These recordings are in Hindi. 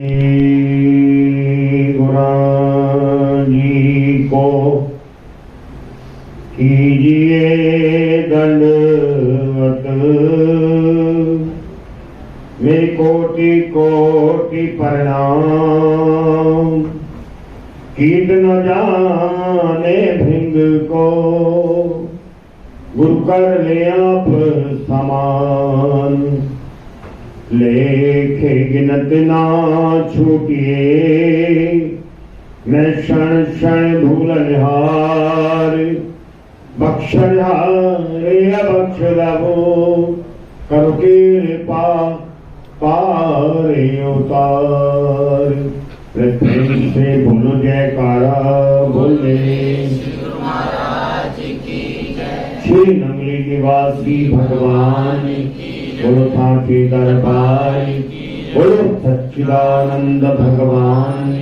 गुराजी को कीजिए दंडवत, मेरी कोटि कोटि प्रणाम। कीट न जाने भृंग को, गुरु कर ले आप समान। लेखे गिनत ना छूटिए, मैं क्षण क्षण भूलनहार। बख्शनहारे बख्श दबो, करो कृपा पारे उतार। पृथ्वी से बोलो जयकारा बोले, श्री नगली निवासी भगवान बोलो साचे दरबार, बोलो सच्चिदानंद भगवान।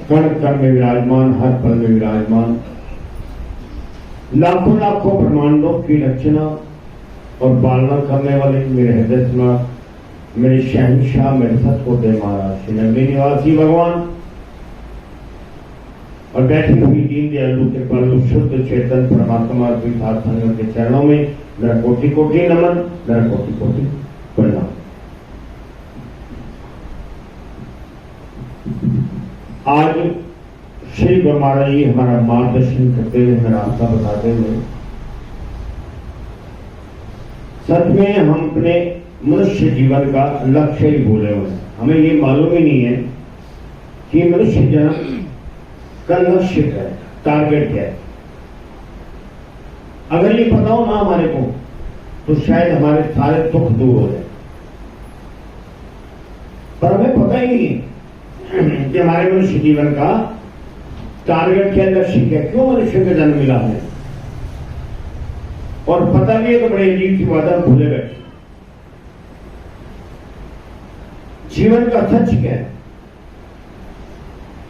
कण कण में विराजमान, हर पल में विराजमान, लाखों लाखों ब्रह्मांडों की रचना और पालना करने वाले मेरे हृदय स्नाथ, मेरे शहंशाह, मेरे सतपुर महाराज श्री नगली निवासी भगवान और बैठी हुई दीन दयालु के परम शुद्ध चेतन परमात्मा की साथ संगत के चरणों में मेरा कोटि कोटि नमन, मेरा कोटि कोटि प्रणाम। आज श्री गुरु महाराज जी हमारा मार्गदर्शन करते हुए, हमें रास्ता बताते हुए, सच में हम अपने मनुष्य जीवन का लक्ष्य ही भूले हुए हैं। हमें ये मालूम ही नहीं है कि मनुष्य जन्म का लक्ष्य क्या है, टारगेट क्या है। अगर ये पता हो ना हमारे को, तो शायद हमारे सारे दुख दूर हो जाए। पर हमें पता ही नहीं कि हमारे मनुष्य जीवन का टारगेट क्या, लक्ष्य क्या, क्यों मनुष्य का जन्म मिला है। और पता भी है तो बड़े अजीब की बात है, भूले बैठे। जीवन का सच क्या है,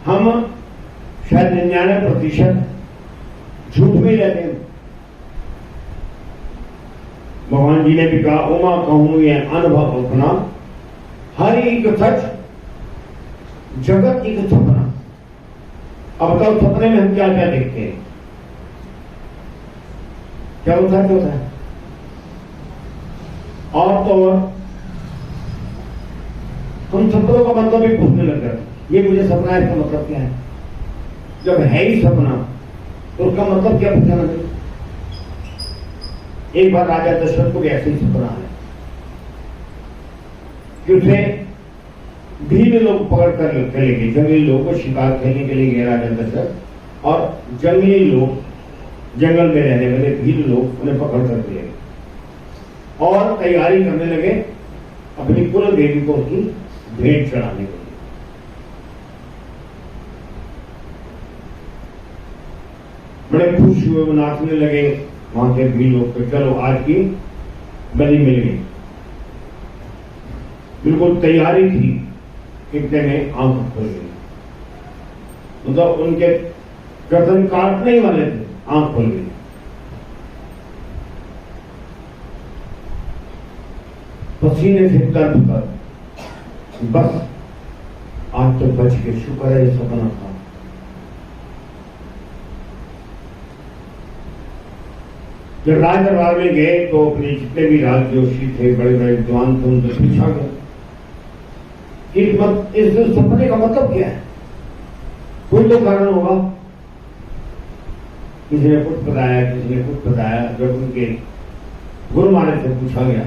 हम शायद 99% झूठ में रहते हैं। भगवान जी ने भी कहा, उमा कहूं ये अनुभव अपना, हर एक सच जगत एक सपना। अब बताओ सपने में हम क्या क्या देखते हैं, क्या होता है, क्या होता है। और तो और हम सपनों का मतलब भी पूछने लग गए, ये मुझे सपना है, इसका मतलब क्या है। जब है ही सपना तो उसका मतलब क्या पूछना चाहिए। एक बार राजा दशरथ को भी ऐसे ही सपना है कि उसे भील लोग पकड़ कर चले गए, जंगली लोगों को शिकार खेलने के लिए गए राजा दशरथ, और जंगली लोग, जंगल में रहने वाले भील लोग उन्हें पकड़ कर ले गए और तैयारी करने लगे अपनी कुल देवी को उसकी भेंट चढ़ाने के लिए। बड़े खुश हुए, वो नाचने लगे वहां के भी लोग को, चलो आज की बलि मिल गई। बिल्कुल तैयारी थी, कितने में आंख खुल गई, मतलब उनके गर्दन काटने ही वाले थे, आंख खुल गई। पसीने से तर कर, बस आज तो बच के, शुक्र है ये सपना था। जब राज दरबार में गए तो अपने जितने भी राजजोशी थे, बड़े बड़े विद्वान थे, उनसे पूछा गया इस सपने का मतलब क्या है। कोई तो कारण होगा, किसी ने कुछ बताया, किसी ने कुछ बताया। जब उनके गुरु महाराज से पूछा गया,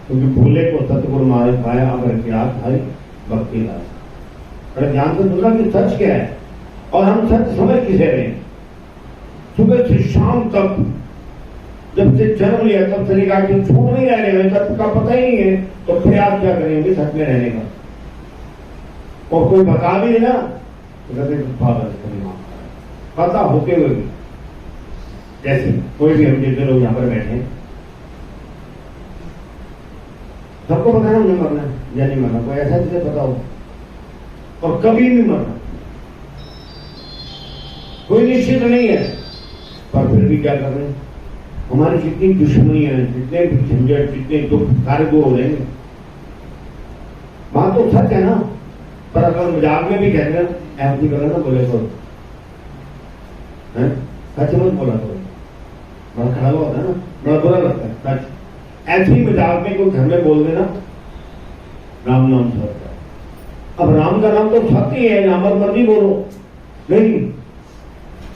क्योंकि भूले को सतगुरु महाराज पाया, अगर इतिहास है भक्ति दास। अरे ध्यान से सुनना कि सच क्या है, और हम सच समझ किसे रहे। सुबह से शाम तक, जब से जन्म लिया तब से लेकर छूट नहीं रह रहे, तब का पता ही नहीं है, तो प्रयास क्या करेंगे सच में रहने का। और कोई बता भी देना पता होते हुए भी, जैसे कोई भी हम जितने लोग यहाँ पर बैठे हैं, सबको पता है उन्हें मरना है या नहीं मरना, कोई ऐसा जिसे पता हो, और कभी भी मरना कोई निश्चित नहीं है। पर फिर भी क्या कर रहे हैं, हमारी जितनी दुश्मनी है, जितने भी झंझट, जितने दुख, सारे दूर हो जाएंगे। तो सच है ना, पर अगर मजाक में भी कहते हैं ऐसी करो ना, बोले तो सच मत बोला तो बड़ा खड़ा होता है ना, बड़ा बुरा लगता है सच। ऐसे ही मजाक में कोई घर में बोल देना राम नाम सत्य, अब राम का नाम तो सत्य ही है, नाम पर मर्जी बोलो, नहीं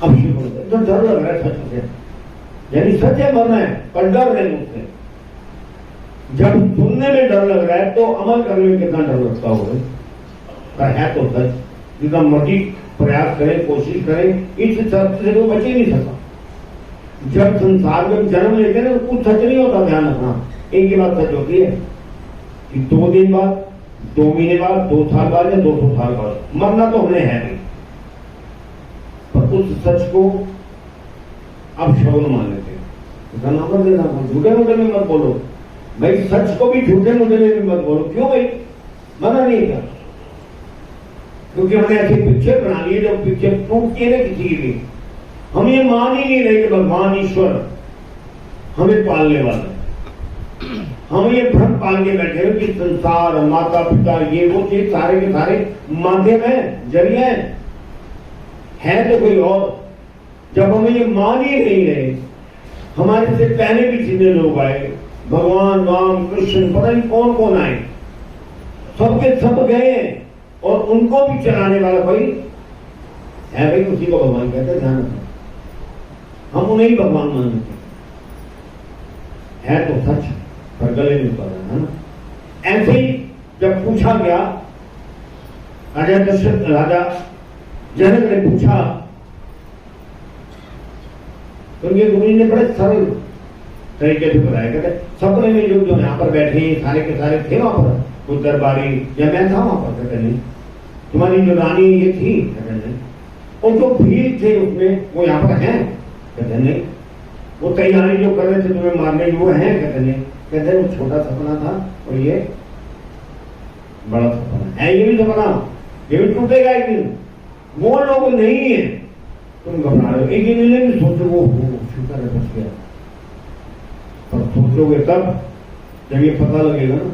अब शिव बोलते तो डर लग रहा है सच से, यानी सच है मरना है पर डर नहीं उससे। जब सुनने में डर लग रहा है तो अमल करने में कितना डर लगता होगा, पर है तो सच। जितना मर्जी प्रयास करें, कोशिश करें, इस सत्य से वो बच ही नहीं सकता। जब संसार में जन्म लेते हैं तो कुछ सच नहीं होता, ध्यान रखना। एक ही बात सच होती है कि 2 दिन बाद, 2 महीने बाद, 2 साल बाद या 200 साल बाद मरना तो हमने है नहीं, पर उस सच को अब शगुन मान लेते हैं। नंबर देना, झूठे मुद्दे में मत बोलो भाई, सच को भी झूठे मुद्दे में भी मत बोलो। क्यों भाई, मना नहीं था, क्योंकि हमने ऐसी पिक्चर बना ली है जो पिक्चर टूटती है ना किसी की भी, हम ये मान ही नहीं रहे कि भगवान ईश्वर हमें पालने वाला। हम ये भ्रम पाल के बैठे हो कि संसार, माता पिता, ये वो चीज सारे के सारे माध्यम है, जरिए है तो कोई और। जब हम ये मान ही नहीं रहे, हमारे से पहले भी जितने लोग आए, भगवान राम कृष्ण पता नहीं कौन कौन आए, सबके सब गए और उनको भी चलाने वाला कोई है भाई, उसी को भगवान कहते हैं। ध्यान रखना, हम उन्हें ही भगवान मानते है तो सच, पर गले नहीं पड़ रहा है ना। ऐसे ही जब पूछा गया, राजा जनक ने पूछा, तो उनके गुरु ने बड़े सरल तरीके से बताया। कहते सपने में जो यहाँ पर बैठे सारे के सारे थे वहां पर, कुछ दरबारी या मैं था वहां पर। कहते नहीं, तुम्हारी जो रानी ये थी, कहते नहीं, और जो भीड़ थे उसमें वो यहाँ पर हैं, कहते नहीं, वो तैयारी जो कर रहे थे तुम्हें मारने की वो है, कहते नहीं। कहते वो छोटा सपना था और ये बड़ा सपना है, ये भी सपना, ये भी टूटेगा एक दिन। वो लोग नहीं है, तुम घबरा रहे हो। एक दिन भी सोचो वो शुक्र है बच गया, पर सोचोगे तब जब ये पता लगेगा ना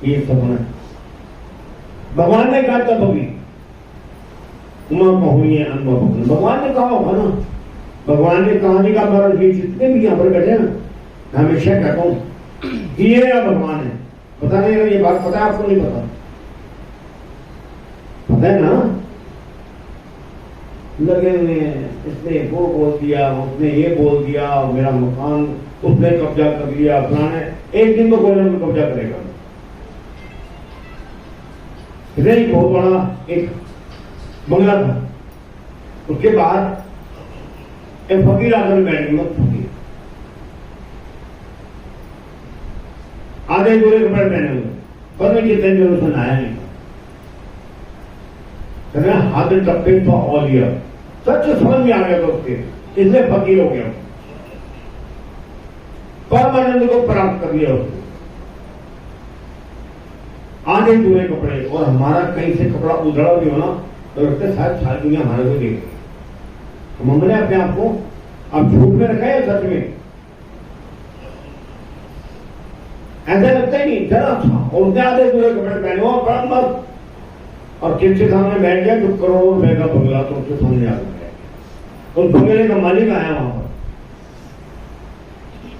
ये सपना है। भगवान ने कहा तब अभी उमा कहोगे अनुभव, भगवान ने कहा होगा ना, भगवान ने कहानी का मरण ये जितने भी यहाँ पर बैठे ना, हमेशा कहता हूं कि ये या भगवान है। पता नहीं ये बात पता है आपको, नहीं पता? पता है ना, लगे हुए हैं, इसने वो बोल दिया, उसने ये बोल दिया, मेरा मकान उसने कब्जा कर लिया, फलाने। एक दिन तो कोई ना कोई कब्जा करेगा। एक बहुत बड़ा एक बंगला था, उसके बाद एक फकीर आकर बैठ गया। फकीर आधे पूरे कपड़े पहने हुए, पर मैं कितने दिनों से नहाया नहीं, हाथ टप्पे तो और लिया, सच समझ में आ गया तो उसके, इसलिए फकीर हो गया, परमानंद को प्राप्त कर लिया उसने। आधे पूरे कपड़े, और हमारा कहीं से कपड़ा उधड़ा भी हो ना तो लगता है शायद सारी दुनिया हमारे को देख, तो हमने अपने आप को अब झूठ में रखा है सच में, ऐसा लगता ही नहीं जरा था। और उसने आधे पूरे कपड़े पहने हुआ, बड़ा मस्त, और किसके सामने बैठ गया जो करोड़ों रुपए का बंगला, तो उसके सामने आ गया। उस बंगले का मालिक आया वहां पर,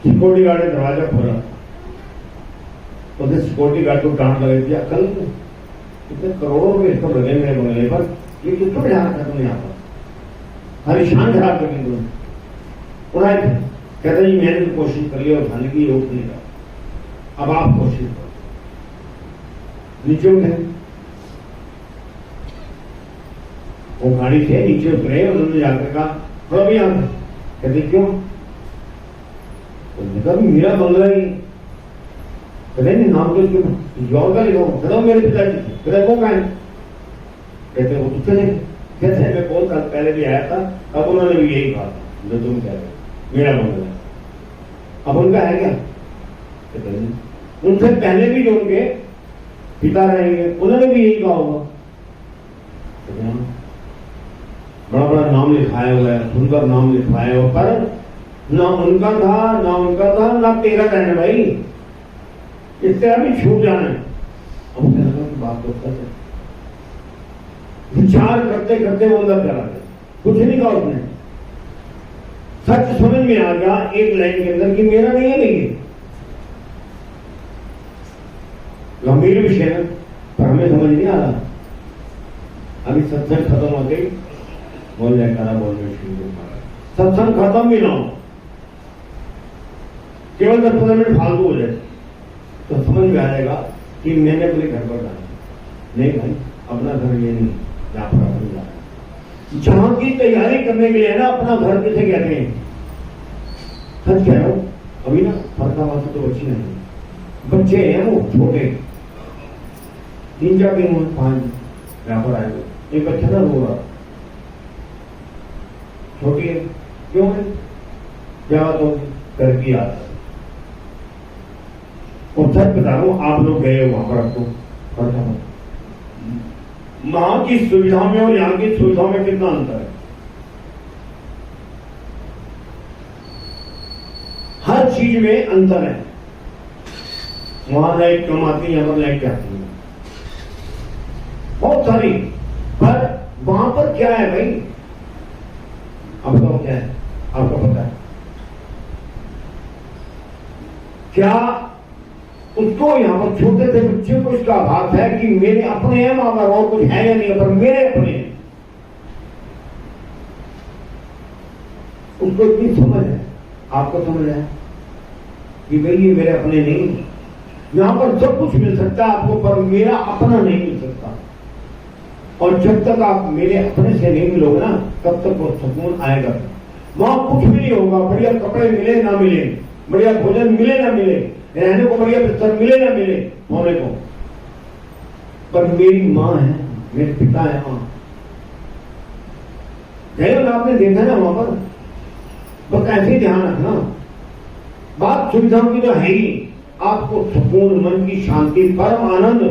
सिक्योरिटी गार्ड ने दरवाजा खोला, तो सिक्योरिटी गार्ड को डांट लगा दिया, कल इतने करोड़ों रुपए इसको लगे मेरे बंगले पर, ये किसको बिठा रखा तुमने यहाँ पर, हमारी शान खराब करनी तुमने। उड़ाए थे, कहते जी मैंने तो कोशिश कर लिया उठाने की, योग नहीं का, अब आप कोशिश करो। नीचे उठे, वो गाड़ी से नीचे उतरे, उन्होंने जाकर कहा थोड़ा भी यहाँ, कहते क्यों? उन्होंने कहा मेरा बंगला ही, कहते नहीं नाम तो इसके जॉन का लिखो, कहता मेरे पिताजी, कहते वो कहा है, कहते वो तुझसे नहीं, कहते मैं बहुत साल पहले भी आया था, अब उन्होंने भी यही कहा जो तुम कह रहे, मेरा बंगला, अब उनका है क्या? कहते नहीं, उनसे पहले भी जो उनके पिता रहेंगे उन्होंने भी यही कहा होगा। बड़ा बड़ा नाम लिखाया हुआ है, सुंदर नाम लिखवाया हुआ, पर ना उनका था ना उनका था ना तेरा रहना भाई, इससे अभी छूट जाना है। हम कहने लगा कि बात तो सच है। विचार करते करते वो अंदर चला गया, कुछ नहीं कहा उसने। सच समझ में आ गया एक लाइन के अंदर कि मेरा नहीं है, नहीं है। गंभीर विषय है पर हमें समझ नहीं आ रहा। अभी सत्संग खत्म हो गई, बोल जयकारा बोलने शुरू। सत्संग खत्म भी ना हो, केवल 10-15 मिनट फालतू हो जाए तो समझ में आ जाएगा कि मैंने अपने घर पर डाला। नहीं भाई, अपना घर ये नहीं, जहां पर अपन जा रहे, जहां की तैयारी करने के लिए ना अपना घर किसे कहते हैं। सच कह रहा हूं, अभी ना फरकावासी तो बच्ची नहीं, बच्चे हैं वो छोटे, 3-4 दिन 5 यहां पर आए हुए। एक बच्चा ना रो रहा, छोटी है, क्यों है क्या तो घर की याद। और सच बता रहा हूं, आप लोग गए हो वहां पर, आपको पता है वहां की सुविधा में और यहां की सुविधा में कितना अंतर है। हर चीज में अंतर है। वहां लाइट कम आती है, यहां पर लाइट आती है बहुत सारी। पर वहां पर क्या है भाई, अब तो क्या है आपको पता है क्या? उसको यहां पर छोटे से बच्चे को इसका आभास है कि मेरे अपने हैं वहां पर, और कुछ है या नहीं, पर मेरे अपने हैं। उसको इतनी समझ है, आपको समझ है कि भाई ये मेरे अपने नहीं। यहां पर सब कुछ मिल सकता है आपको, पर मेरा अपना नहीं मिल सकता। और जब तक आप मेरे अपने से नहीं मिलोगे ना, तब तक वो सुकून आएगा। वहां कुछ भी नहीं होगा, बढ़िया कपड़े मिले ना मिले, बढ़िया भोजन मिले ना मिले, रहने को बढ़िया बिस्तर मिले ना मिले होने को, पर मेरी माँ है, मेरे पिता है वहां। गए ना, आपने देखा ना वहां पर, बस ऐसे ही ध्यान रखना। बात सुविधाओं की तो है ही। आपको सुकून, मन की शांति, परम आनंद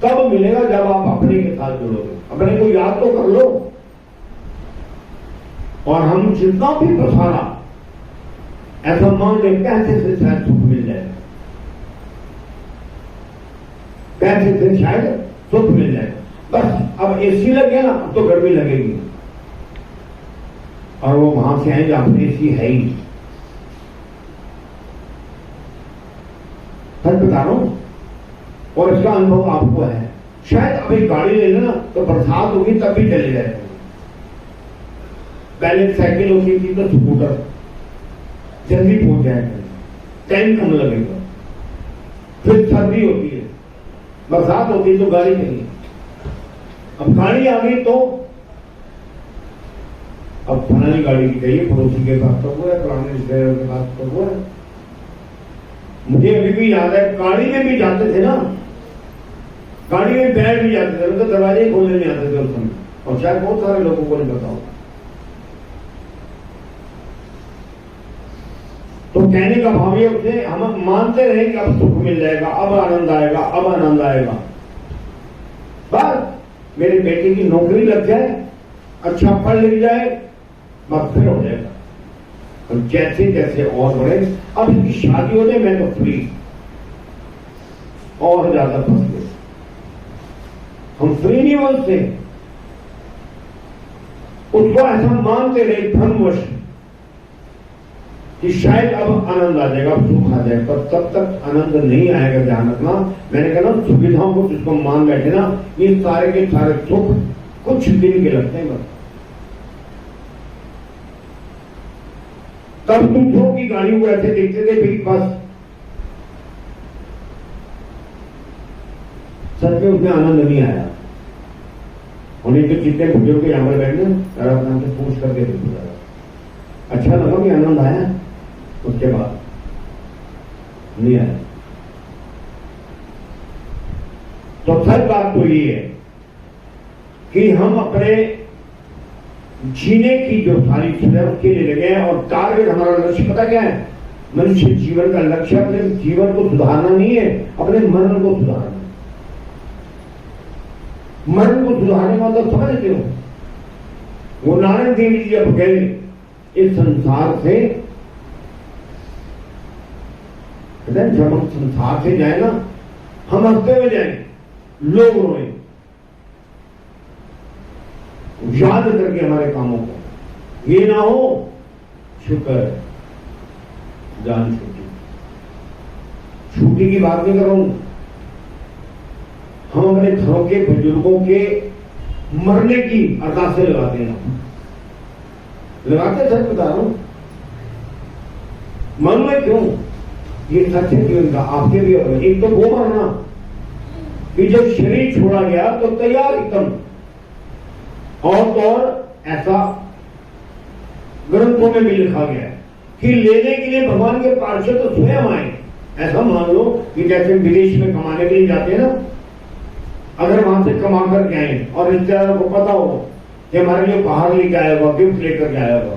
तब मिलेगा जब आप अपने के साथ जुड़ोगे। अपने को याद तो कर लो। और हम जितना भी पसारा ऐसा मान ले, पैसे से शायद सुख मिल जाएगा, पैसे से शायद सुख मिल जाएगा। बस अब एसी लग गया ना, अब तो गर्मी लगेगी। और वो वहां से आए जहां पर एसी है ही। सच बता रहा हूं, और इसका अनुभव आपको है। शायद अभी गाड़ी ले लेना तो बरसात होगी तब भी चले जाएगा। पहले साइकिल होती थी तो स्कूटर, जल्दी पहुंच जाएगा, टाइम कम लगेगा। फिर सर्दी होती है, बरसात होती है तो गाड़ी नहीं। अब गाड़ी आ गई तो अब फलानी गाड़ी की चाहिए, पड़ोसी के पास तो वो है, पुराने रिश्तेदारों के पास तो वो है। मुझे अभी भी याद है, गाड़ी में भी जाते थे ना, गाड़ी में बैठ भी जाते थे, उनके दरवाजे ही खोलने नहीं आते थे उस समय। और शायद बहुत सारे लोगों को नहीं बताओ। तो कहने का भाव ये उसे हम मानते रहे कि अब सुख मिल जाएगा, अब आनंद आएगा, अब आनंद आएगा। बस मेरे बेटे की नौकरी लग जाए, अच्छा पढ़ लिख जाए, बस फिर हो जाएगा। और जैसे जैसे और बढ़े, अब इसकी शादी हो जाए, मैं तो फ्री, और ज्यादा फंस गए। हम फ्री नहीं बोलते, उसको ऐसा मानते रहे भ्रमवश कि शायद अब आनंद आ जाएगा, अब सुख आ जाएगा, पर तब तक आनंद नहीं आएगा। ध्यान रखना, मैंने कहा ना, सुविधाओं को जिसको मान बैठे ना, ये सारे के सारे सुख कुछ दिन के लगते हैं बस। तब दूसरों की गाड़ियों को ऐसे देखते थे भाई, बस सच में उसमें आनंद नहीं आया। उन्हें तो जितने बुजुर्ग यहां पर बैठे ना, अपना से पूछ करके अच्छा लगा कि आनंद आया, उसके बाद नहीं आया। तो सच बात तो ये है कि हम अपने जीने की जो सारी चीजें उसके लिए लगे हैं। और टारगेट हमारा लक्ष्य पता क्या है? मनुष्य जीवन का लक्ष्य अपने जीवन को सुधारना नहीं है, अपने मरण को सुधारना। मरण को सुधारने का मतलब समझते हो? वो नारायण देव जी जब गए इस संसार से, जब हम संसार से जाए ना, हम हंसते हुए जाए, लोग रोए, याद करके हमारे कामों को। ये ना हो शुक्र जान छूटी। छूटी की बात नहीं कर रहा हूं, हम अपने घरों के बुजुर्गों के मरने की अरदासें लगाते हैं, लगाते सच बता रहा हूं। मालूम है क्यों? ये सच है क्यों इनका, आपके भी होगा। एक तो वो मरना कि जब शरीर छोड़ा गया तो तैयार एकदम, और तो और ऐसा ग्रंथों में भी लिखा गया है कि लेने के लिए भगवान के पार्षद तो स्वयं आए। ऐसा मान लो कि जैसे विदेश में कमाने के लिए जाते हैं ना, अगर वहां से कमा कर के आए और रिश्तेदारों को पता हो कि हमारे लिए बाहर लेके आया होगा, गिफ्ट लेकर के आया होगा,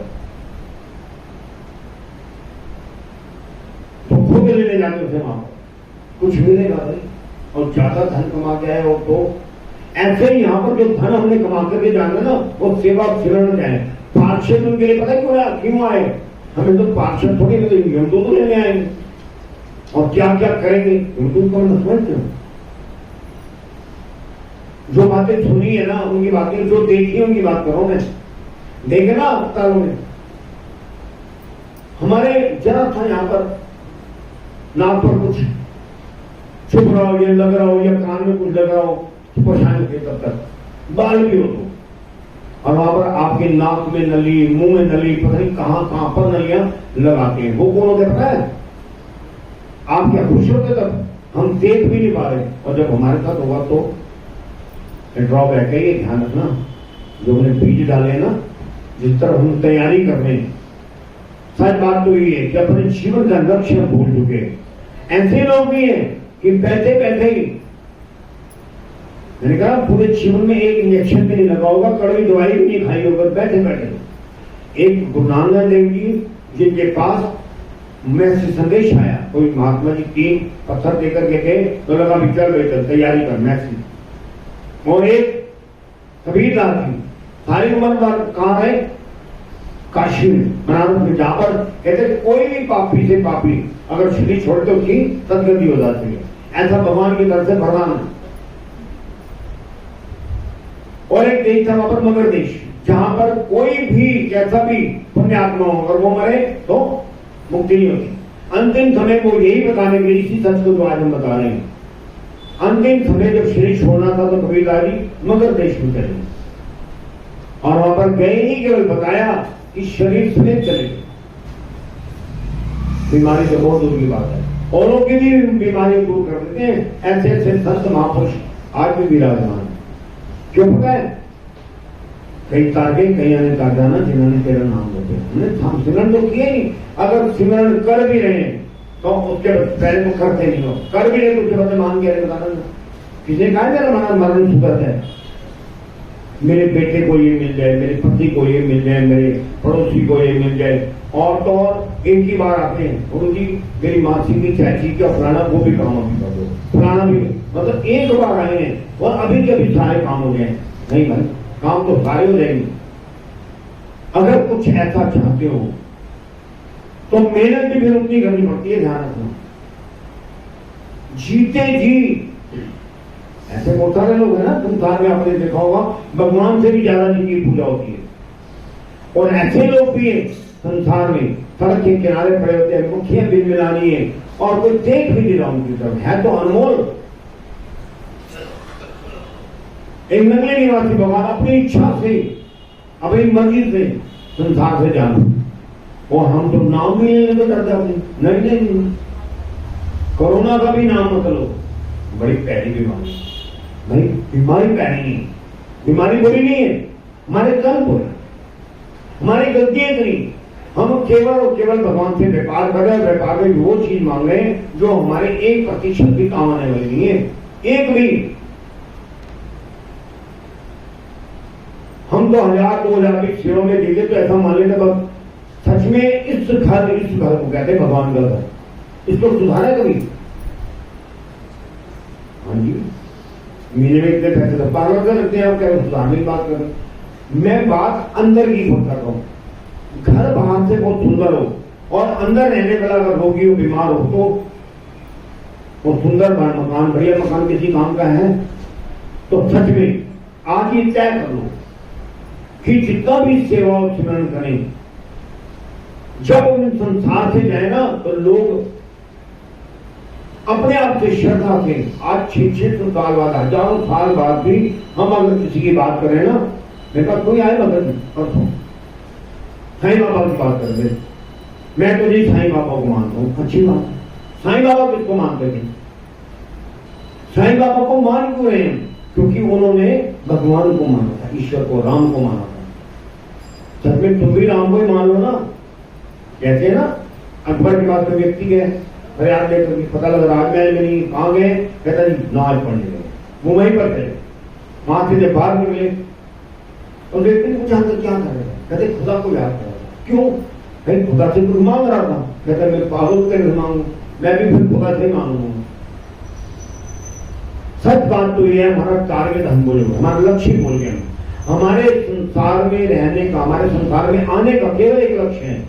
तो खुद लेने जाते उसे वहां कुछ मिलेगा भाई, और ज्यादा धन कमा के आए हो तो। ऐसे ही यहाँ पर जो धन हमने कमा करके जाना ना, वो सेवा फिरण जाए। पार्षद उनके लिए पता क्यों आए? हमें तो पार्षद थोड़ी मिलेंगे, हम तो लेने आएंगे और क्या क्या करेंगे उनको समझते हो। जो बातें सुनी है ना उनकी बातें, जो देखी उनकी बात करो। मैं देखे ना अस्पतालों में हमारे जरा था यहाँ पर नाक पर कुछ छुप रहा हो या लग रहा हो या कान में कुछ लग रहा हो तो परेशानी होती है, तब तक बाल भी हो तो, और वहां पर आपके नाक में नली, मुंह में नली, पता नहीं कहां पर नलियां लगाते हैं। वो कौन होते पता है? आप क्या खुश होते तब? हम देख भी नहीं पा रहे, और जब हमारे साथ होगा तो ड्रॉबैक है। ये ध्यान रखना, जो हमने बीज डाले ना, जिस तरह हम तैयारी कर रहे हैं, सच बात तो ये है कि अपने जीवन का लक्ष्य भूल चुके। ऐसे लोग भी हैं कि बैठे बैठे ही, मैंने कहा पूरे जीवन में एक इंजेक्शन भी नहीं लगा होगा, कड़वी दवाई भी नहीं खाई होगा, बैठे बैठे। एक गुरु नानक देव जी जिनके पास मैसेज संदेश आया, कोई महात्मा जी 3 पत्थर देकर के थे, तो लगा भी चल बेटा तैयारी कर मैसेज। और एक कबीरदास जी सारी उम्र कहाँ है? काशी में, बनारस में, जहां पर कहते कोई भी पापी से पापी अगर शरीर छोड़ते उसकी सदगति हो जाती है। ऐसा भगवान की तरफ से वरदान है। और एक देश था वहां पर मगर देश, जहां पर कोई भी कैसा भी पुण्यात्मा हो अगर वो मरे तो मुक्ति नहीं होती। अंतिम समय वो यही बताने के लिए इसी सच को जो आज हम बता रहे हैं, अंतिम समय जब शरीर छोड़ना था तो कबीरदास जी मगर देश में चले, और वहां पर गए ही केवल बताया कि शरीर समेत चले। बीमारी तो बहुत दूर की बात है, औरों की भी बीमारी दूर कर देते हैं। ऐसे ऐसे संत महापुरुष आज भी विराजमान। क्यों पता है? कई तारके कई आने का जाना जिन्होंने तेरा नाम लेते हमने सिमरन तो किए नहीं। अगर सिमरन कर भी रहे हैं तो उसके पहले तो करते नहीं हो, कर भी रहे तो उसके बाद मान के बताना। किसी कहा मेरा मरण सुगत है, मेरे बेटे को ये मिल जाए, मेरे पति को ये मिल जाए, मेरे पड़ोसी को ये मिल जाए। और तो और एक ही बार आते हैं, गुरु जी मेरी मासी की चाची का फलाना वो भी काम अभी कर दो, फलाना भी, मतलब एक बार आए हैं और अभी के अभी सारे काम हो गए। नहीं भाई, काम तो सारे हो जाएंगे। अगर कुछ ऐसा चाहते हो तो मेहनत भी फिर उतनी करनी पड़ती है, ध्यान रखना। जीते जी ऐसे बहुत सारे लोग हैं ना संसार में, आपने देखा होगा भगवान से भी ज्यादा जिनकी पूजा होती है। और ऐसे लोग भी हैं संसार में, सड़क के किनारे पड़े होते हैं, मुखिया बिन मिलानी है और कोई देख भी नहीं रहा उनकी तरफ, है तो अनमोल। एक नगले निवासी भगवान अपनी इच्छा से, अपनी मर्जी से संसार से जाना, और हम तो नाम भी नहीं लेते, डरते अपने नहीं। कोरोना का भी नाम मत लो, बड़ी पैड़ी बीमारी भाई, बीमारी पैड़ी नहीं, बीमारी बुरी नहीं है, हमारे कर्म बुरे, हमारी गलतियां इतनी। हम केवल और केवल भगवान से व्यापार कर रहे हैं, व्यापार में वो चीज मांग रहे हैं जो हमारे 1% भी काम आने वाली नहीं है, एक भी। हम तो 1000-2000 भी शेरों में देते तो ऐसा मान लेते बस सच में इस घर को कहते भगवान का घर, इसको सुधारा कभी? हाँ जी, महीने में इतने पैसे तो पार्लर से लगते हैं, आप क्या सुधारने की बात कर रहे हैं? मैं बात अंदर की बात कर रहा हूं। घर बाहर से बहुत सुंदर हो और अंदर रहने वाला अगर रोगी हो, बीमार हो, तो वो सुंदर मकान, बढ़िया मकान किसी काम का है? तो सच में आज ये तय कर लो कि जितना भी सेवा और सिमरन करें, जब हम संसार से जाए ना तो लोग अपने आप से श्रद्धा से, आज 600 साल बाद, हजारों साल बाद भी हम अगर किसी की बात करें ना, मेरे पास कोई आए मगर परसों साईं बाबा की बात कर दे, मैं तो जी साईं बाबा को मानता हूँ। अच्छी बात है। साईं बाबा किसको मानते थे? साईं बाबा को मान क्यों रहे हैं? क्योंकि उन्होंने भगवान को माना था, ईश्वर को, राम को माना था। सच में तुम भी राम को ही मान लो ना। कहते हैं ना, अकबर के पास कोई व्यक्ति गए, फरियाद लेकर पता लगा राजमहल में नहीं, कहाँ गए? कहता जी नमाज पढ़ने गए। वो वहीं पर थे, वहां से जब बाहर निकले तो व्यक्ति को जानकर क्या कर रहे हैं? कहते खुदा को याद कर रहा था। क्यों? भाई खुदा से कुछ मांग रहा था। कहता मैं पागल कर मांगू, मैं भी फिर खुदा से मांगूंगा। सच बात तो ये है, हमारा टारगेट हम बोले, हमारा लक्ष्य बोल गए। हमारे संसार में रहने का, हमारे संसार में आने का केवल एक लक्ष्य है।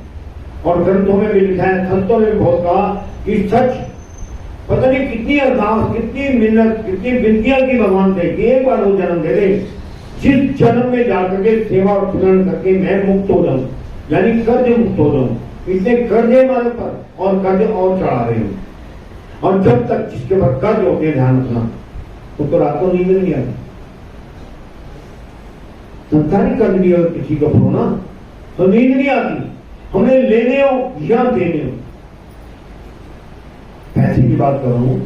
और ग्रंथों में भी लिखा है, संतों में भी बहुत कहा कि सच पता नहीं कितनी अरदास, कितनी मिन्नत, कितनी विनतियां की भगवान से कि एक बार वो जन्म दे दे, जिस जन्म में जाकर के सेवा और सिमरन करके मैं मुक्त हो जाऊं, यानी कर्ज मुक्त हो जाऊं। इतने कर्जे हमारे पर और कर्ज और चढ़ा रहे हैं। और जब तक जिसके ऊपर कर्ज होते हैं, ध्यान रखना, तो रात को नींद नहीं आती। संसारी कर्ज भी अगर किसी को होना तो नींद नहीं आती। हमें लेने हो या देने हो, पैसे की बात कर रहा हूं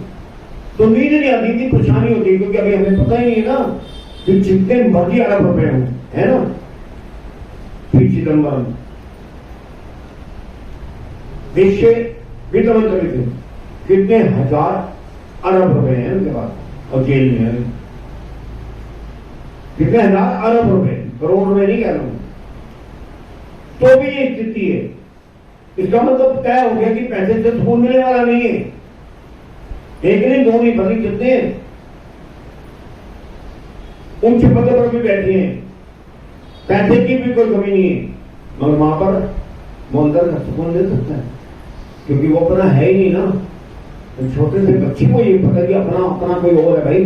तो नींद नहीं आती, इतनी परेशानी होती है। क्योंकि अभी हमें पता ही नहीं है ना कि जितने मर्जी अरब रुपए हो, है ना, पी चिदम्बरम देश के वित्त मंत्री थे, कितने हजार अरब रुपए हैं उनके पास और जेल में है। कितने हजार अरब रुपए, करोड़ रुपए नहीं कह रहा हूं। तो भी ये स्थिति है। इसका मतलब तय हो गया कि पैसे से सुकून मिलने वाला नहीं है। एक नहीं, दो नहीं, बल्कि कितने ऊंचे पद पर भी बैठे हैं, पैसे की भी कोई कमी नहीं है, मगर वहां पर वो अंदर का सुकून दे सकता है, क्योंकि वो अपना है ही नहीं ना। तो छोटे से बच्चे को ये पता कि अपना अपना कोई और है। भाई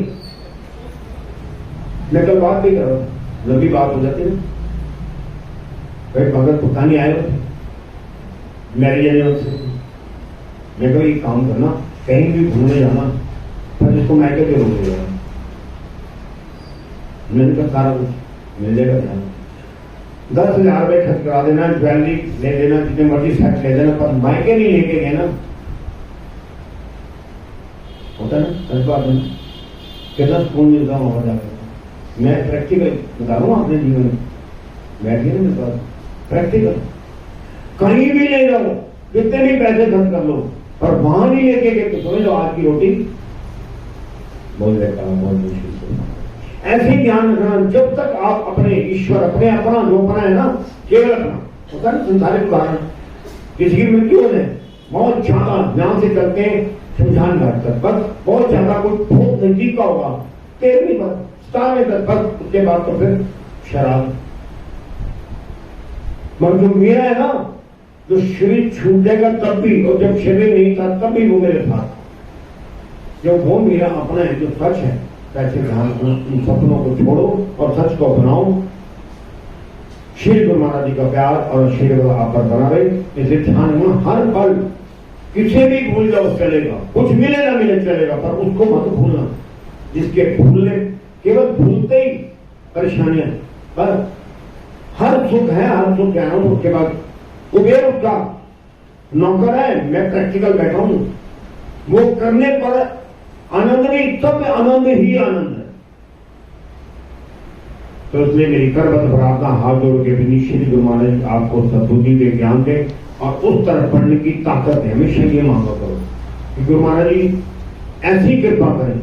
मैं कल बात भी कर रहा हूं, लंबी बात हो जाती है। भाई भगत पुतानी आए होते मैरिज से, मैं कभी काम करना, कहीं भी घूमने जाना, पर जिसको मैं कहते रोक जाएगा, मैंने कहा सारा कुछ मिल जाएगा। ध्यान 10,000 रुपए खर्च करा देना, ज्वेलरी ले लेना, जितने मर्जी सेट ले देना, पर मायके नहीं लेके गए ना, होता ना सच बात है। कितना सुकून मिलता हूँ वहां जाकर। मैं प्रैक्टिकल बता रहा हूँ अपने जीवन में, बैठिए ना मेरे पास, प्रैक्टिकल कहीं भी ले जाओ, जितने भी पैसे खर्च कर लो, और वहां नहीं लेके गए तो समझ लो आज की रोटी बोल देता हूं बहुत मुश्किल से। ऐसे ही ध्यान रखना, जब तक आप अपने ईश्वर, अपने अपना जो अपना है ना, केवल अपना होता है। संसारिक उदाहरण, किसी की मृत्यु हो जाए, बहुत ज्यादा ध्यान से चलते हैं, शमशान घाट तक, बस बहुत ज्यादा कोई बहुत नजदीक का होगा, 13वीं बस 17वें तक, बस उसके बाद तो फिर शराब। मगर जो मेरा है ना, जो शरीर छूट जाएगा तब भी, और जब शरीर नहीं था तब भी वो मेरे साथ, जो वो मेरा अपना है, जो सच है। कैसे ध्यान, उन सपनों को छोड़ो और सच को अपनाओ। श्री गुरु महाराज जी का प्यार और आशीर्वाद आप पर बना रहे, इसे ध्यान में हर पल किसी भी भूल जाओ चलेगा, कुछ मिले ना मिले चलेगा, पर उसको मत भूलना। जिसके भूलने, केवल भूलते ही परेशानियां, पर हर सुख है, हर सुख है। उसके बाद कुबेर उसका नौकर है, मैं प्रैक्टिकल बैठा हूं, वो करने पर आनंद नहीं, सब में आनंद ही आनंद है। तो इसलिए मेरी करबद्ध प्रार्थना, हाथ जोड़ के विनीत श्री गुरु महाराज आपको सद्बुद्धि दे, ज्ञान दे और उस तरफ पढ़ने की ताकत है। हमेशा ये मांगा करो कि गुरु महाराज जी ऐसी कृपा करें,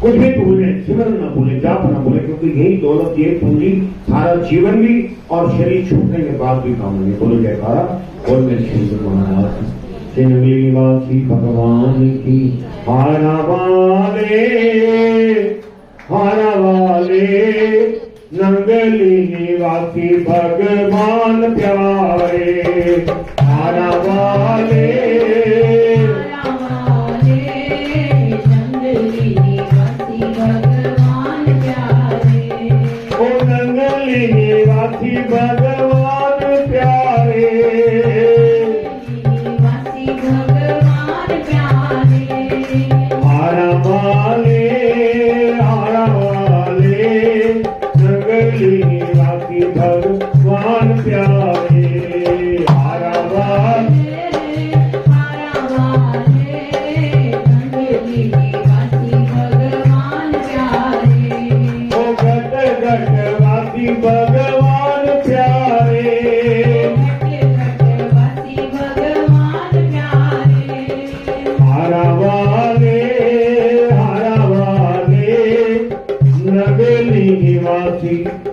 कुछ भी भूलें, सिमरन न भूलें, जाप न भूलें, क्योंकि यही दौलत, ये पूंजी सारा जीवन भी और शरीर छूटने के बाद भी काम नहीं। बोलो जयकारा। और मैं श्री गुरु महाराज निवासी भगवान की हारा वाले नंगली निवासी भगवान प्यारे, हारा वाले नंगली निवासी थी